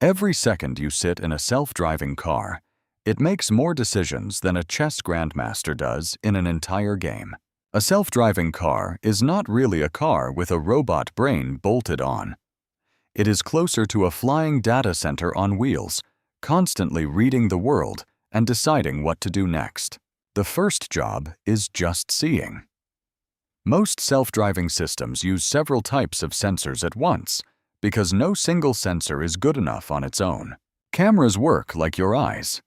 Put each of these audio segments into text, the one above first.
Every second you sit in a self-driving car, it makes more decisions than a chess grandmaster does in an entire game. A self-driving car is not really a car with a robot brain bolted on. It is closer to a flying data center on wheels, constantly reading the world and deciding what to do next. The first job is just seeing. Most self-driving systems use several types of sensors at once because no single sensor is good enough on its own. Cameras work like your eyes.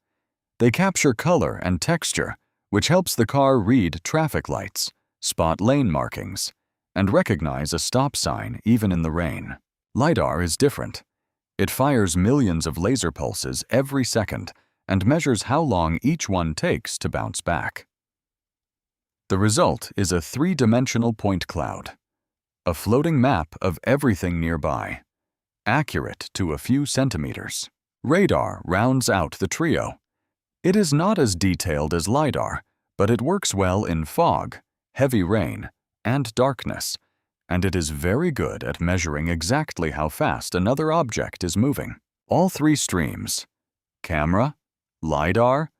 They capture color and texture, which helps the car read traffic lights, spot lane markings, and recognize a stop sign even in the rain. Lidar is different. It fires millions of laser pulses every second and measures how long each one takes to bounce back. The result is a three-dimensional point cloud, a floating map of everything nearby, accurate to a few centimeters. Radar rounds out the trio. It is not as detailed as lidar, but it works well in fog, heavy rain, and darkness, and it is very good at measuring exactly how fast another object is moving. All three streams, camera, lidar,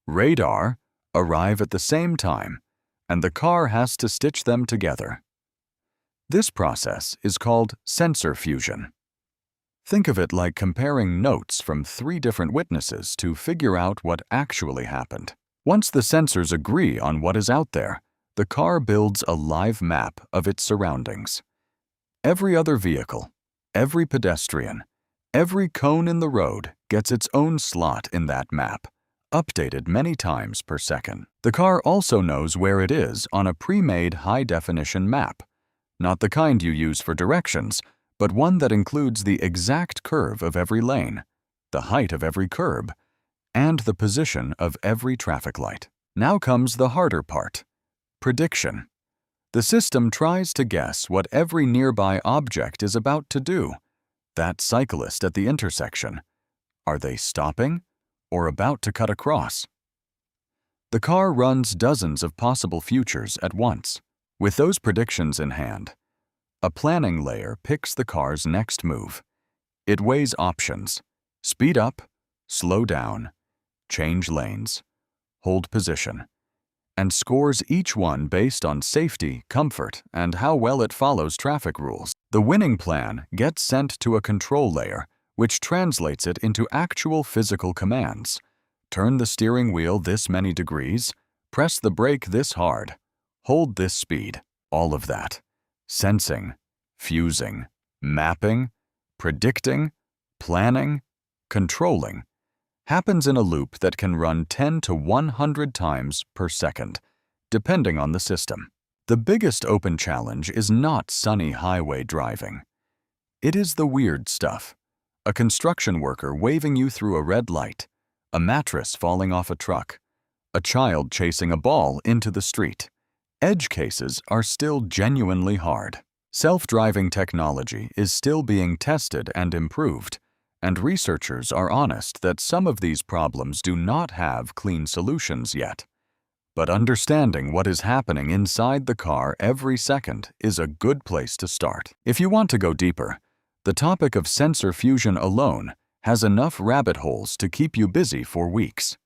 radar, arrive at the same time, and the car has to stitch them together. This process is called sensor fusion. Think of it like comparing notes from three different witnesses to figure out what actually happened. Once the sensors agree on what is out there, the car builds a live map of its surroundings. Every other vehicle, every pedestrian, every cone in the road gets its own slot in that map, updated many times per second. The car also knows where it is on a pre-made high-definition map, not the kind you use for directions, but one that includes the exact curve of every lane, the height of every curb, and the position of every traffic light. Now comes the harder part: prediction. The system tries to guess what every nearby object is about to do. That cyclist at the intersection. Are they stopping or about to cut across? The car runs dozens of possible futures at once. With those predictions in hand, a planning layer picks the car's next move. It weighs options: speed up, slow down, change lanes, hold position, and scores each one based on safety, comfort, and how well it follows traffic rules. The winning plan gets sent to a control layer, which translates it into actual physical commands. Turn the steering wheel this many degrees, press the brake this hard, hold this speed. All of that. Sensing, fusing, mapping, predicting, planning, controlling, happens in a loop that can run 10 to 100 times per second, depending on the system. The biggest open challenge is not sunny highway driving. It is the weird stuff: a construction worker waving you through a red light, a mattress falling off a truck, a child chasing a ball into the street. Edge cases are still genuinely hard. Self-driving technology is still being tested and improved, and researchers are honest that some of these problems do not have clean solutions yet. But understanding what is happening inside the car every second is a good place to start. If you want to go deeper, the topic of sensor fusion alone has enough rabbit holes to keep you busy for weeks.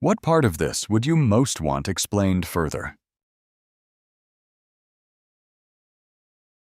What part of this would you most want explained further?